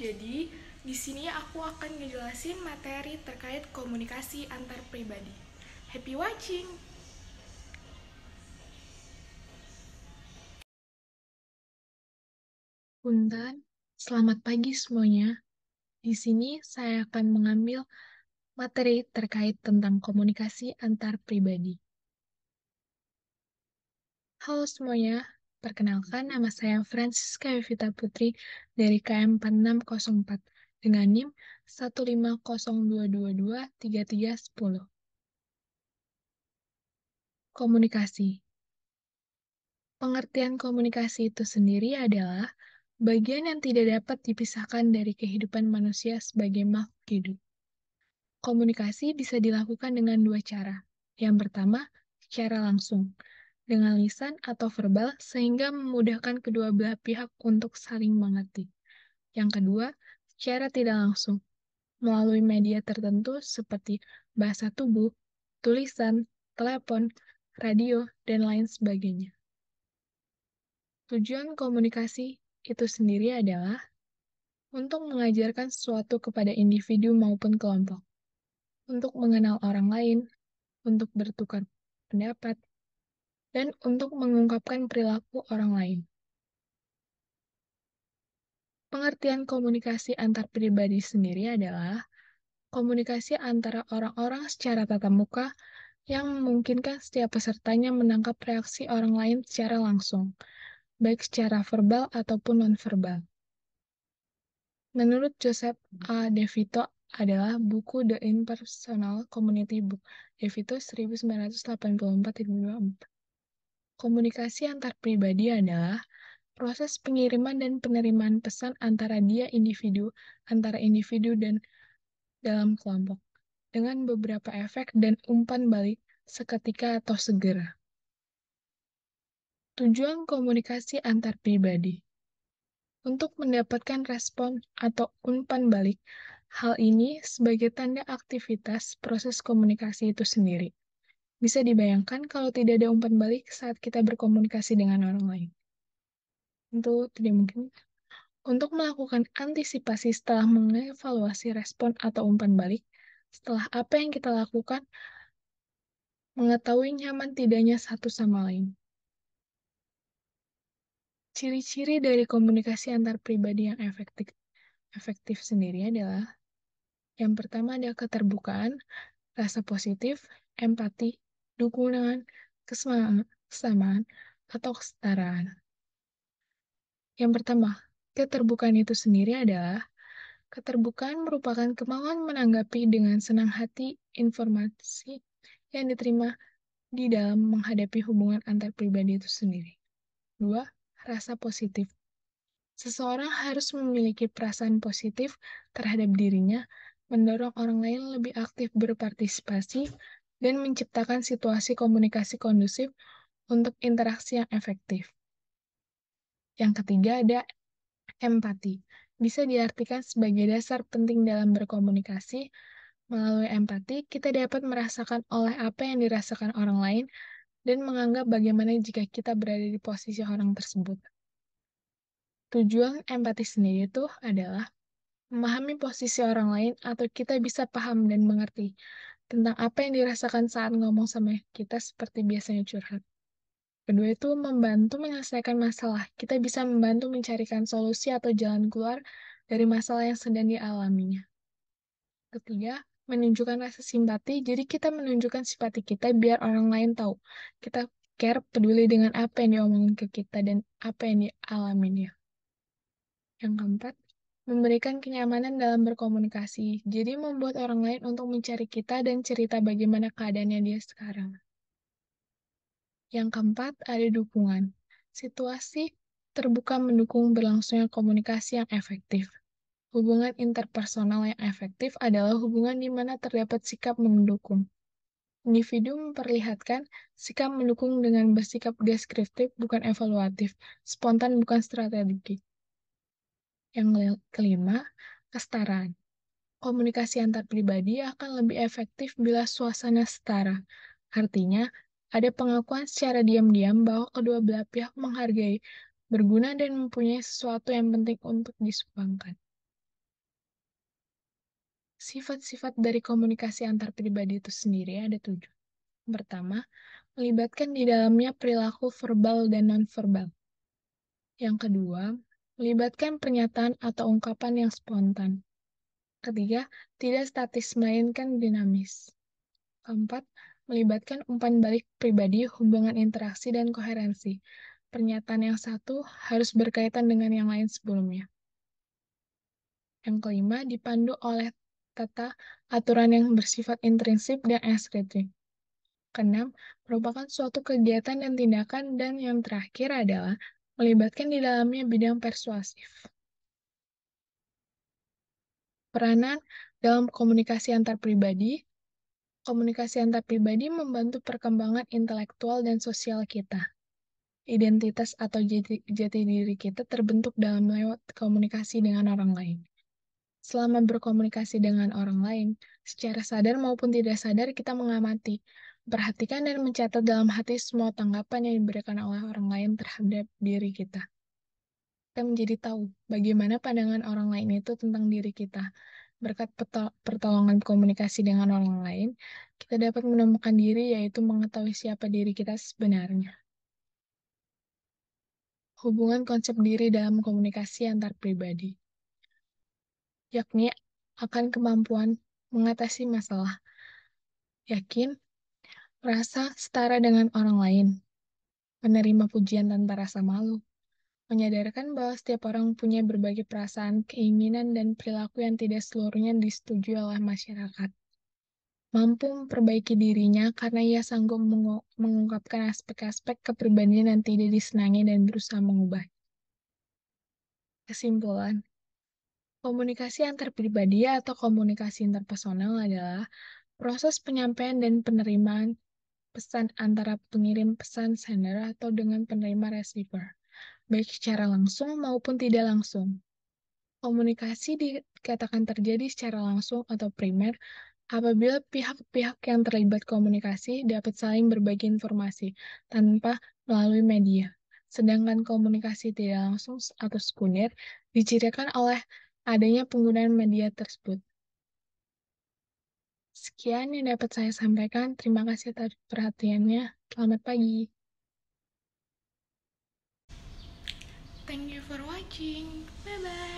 Jadi, di sini aku akan ngejelasin materi terkait komunikasi antar pribadi. Happy watching! Punten, selamat pagi semuanya. Di sini saya akan mengambil materi terkait tentang komunikasi antar pribadi. Halo semuanya, perkenalkan nama saya Francisca Evita Putri dari KM 4604 dengan NIM 15022233310. Komunikasi. Pengertian komunikasi itu sendiri adalah bagian yang tidak dapat dipisahkan dari kehidupan manusia sebagai makhluk hidup. Komunikasi bisa dilakukan dengan dua cara. Yang pertama, secara langsung, dengan lisan atau verbal, sehingga memudahkan kedua belah pihak untuk saling mengerti. Yang kedua, secara tidak langsung, melalui media tertentu seperti bahasa tubuh, tulisan, telepon, radio, dan lain sebagainya. Tujuan komunikasi itu sendiri adalah untuk mengajarkan sesuatu kepada individu maupun kelompok, untuk mengenal orang lain, untuk bertukar pendapat, dan untuk mengungkapkan perilaku orang lain. Pengertian komunikasi antar pribadi sendiri adalah komunikasi antara orang-orang secara tatap muka yang memungkinkan setiap pesertanya menangkap reaksi orang lain secara langsung, baik secara verbal ataupun nonverbal. Menurut Joseph A. DeVito adalah buku The Impersonal Community Book, DeVito 1984-24. Komunikasi antar pribadi adalah proses pengiriman dan penerimaan pesan antara individu dan dalam kelompok, dengan beberapa efek dan umpan balik seketika atau segera. Tujuan komunikasi antar pribadi untuk mendapatkan respon atau umpan balik. Hal ini sebagai tanda aktivitas proses komunikasi itu sendiri. Bisa dibayangkan kalau tidak ada umpan balik saat kita berkomunikasi dengan orang lain. Tentu tidak mungkin. Untuk melakukan antisipasi setelah mengevaluasi respon atau umpan balik, setelah apa yang kita lakukan, mengetahui nyaman tidaknya satu sama lain. Ciri-ciri dari komunikasi antar pribadi yang efektif sendiri adalah yang pertama ada keterbukaan, rasa positif, empati, dukungan, kesamaan, atau kesetaraan. Yang pertama, keterbukaan itu sendiri adalah keterbukaan merupakan kemauan menanggapi dengan senang hati informasi yang diterima di dalam menghadapi hubungan antar pribadi itu sendiri. Dua, rasa positif. Seseorang harus memiliki perasaan positif terhadap dirinya, mendorong orang lain lebih aktif berpartisipasi, dan menciptakan situasi komunikasi kondusif untuk interaksi yang efektif. Yang ketiga ada empati. Bisa diartikan sebagai dasar penting dalam berkomunikasi. Melalui empati, kita dapat merasakan oleh apa yang dirasakan orang lain dan menganggap bagaimana jika kita berada di posisi orang tersebut. Tujuan empati sendiri itu adalah memahami posisi orang lain atau kita bisa paham dan mengerti tentang apa yang dirasakan saat ngomong sama kita seperti biasanya curhat. Kedua itu membantu menyelesaikan masalah. Kita bisa membantu mencarikan solusi atau jalan keluar dari masalah yang sedang dialaminya. Ketiga, menunjukkan rasa simpati. Jadi kita menunjukkan simpati kita biar orang lain tahu. Kita care, peduli dengan apa yang diomongin ke kita dan apa yang dialaminya. Yang keempat, memberikan kenyamanan dalam berkomunikasi. Jadi membuat orang lain untuk mencari kita dan cerita bagaimana keadaannya dia sekarang. Yang keempat, ada dukungan. Situasi terbuka mendukung berlangsungnya komunikasi yang efektif. Hubungan interpersonal yang efektif adalah hubungan di mana terdapat sikap mendukung. Individu memperlihatkan sikap mendukung dengan bersikap deskriptif bukan evaluatif, spontan bukan strategi. Yang kelima, kesetaraan. Komunikasi antar pribadi akan lebih efektif bila suasana setara. Artinya, ada pengakuan secara diam-diam bahwa kedua belah pihak menghargai, berguna, dan mempunyai sesuatu yang penting untuk disumbangkan. Sifat-sifat dari komunikasi antar pribadi itu sendiri ada 7. Pertama, melibatkan di dalamnya perilaku verbal dan nonverbal. Yang kedua, melibatkan pernyataan atau ungkapan yang spontan. Ketiga, tidak statis melainkan dinamis. Keempat, melibatkan umpan balik pribadi, hubungan interaksi, dan koherensi. Pernyataan yang satu harus berkaitan dengan yang lain sebelumnya. Yang kelima, dipandu oleh tata aturan yang bersifat intrinsip dan ekstrinsik. Keenam, merupakan suatu kegiatan dan tindakan, dan yang terakhir adalah melibatkan di dalamnya bidang persuasif. Peranan dalam komunikasi antar pribadi membantu perkembangan intelektual dan sosial kita. Identitas atau jati diri kita terbentuk dalam lewat komunikasi dengan orang lain. Selama berkomunikasi dengan orang lain, secara sadar maupun tidak sadar kita mengamati, perhatikan dan mencatat dalam hati semua tanggapan yang diberikan oleh orang lain terhadap diri kita. Kita menjadi tahu bagaimana pandangan orang lain itu tentang diri kita. Berkat pertolongan komunikasi dengan orang lain, kita dapat menemukan diri, yaitu mengetahui siapa diri kita sebenarnya. Hubungan konsep diri dalam komunikasi antar pribadi, yakni akan kemampuan mengatasi masalah, yakin, merasa setara dengan orang lain, menerima pujian tanpa rasa malu, menyadarkan bahwa setiap orang punya berbagai perasaan, keinginan, dan perilaku yang tidak seluruhnya disetujui oleh masyarakat. Mampu memperbaiki dirinya karena ia sanggup mengungkapkan aspek-aspek kepribadian yang tidak disenangi dan berusaha mengubah. Kesimpulan, komunikasi antar pribadi atau komunikasi interpersonal adalah proses penyampaian dan penerimaan pesan antara pengirim pesan sender atau dengan penerima receiver, baik secara langsung maupun tidak langsung. Komunikasi dikatakan terjadi secara langsung atau primer apabila pihak-pihak yang terlibat komunikasi dapat saling berbagi informasi tanpa melalui media. Sedangkan komunikasi tidak langsung atau sekunder dicirikan oleh adanya penggunaan media tersebut. Sekian yang dapat saya sampaikan. Terima kasih atas perhatiannya. Selamat pagi. Thank you for watching. Bye bye.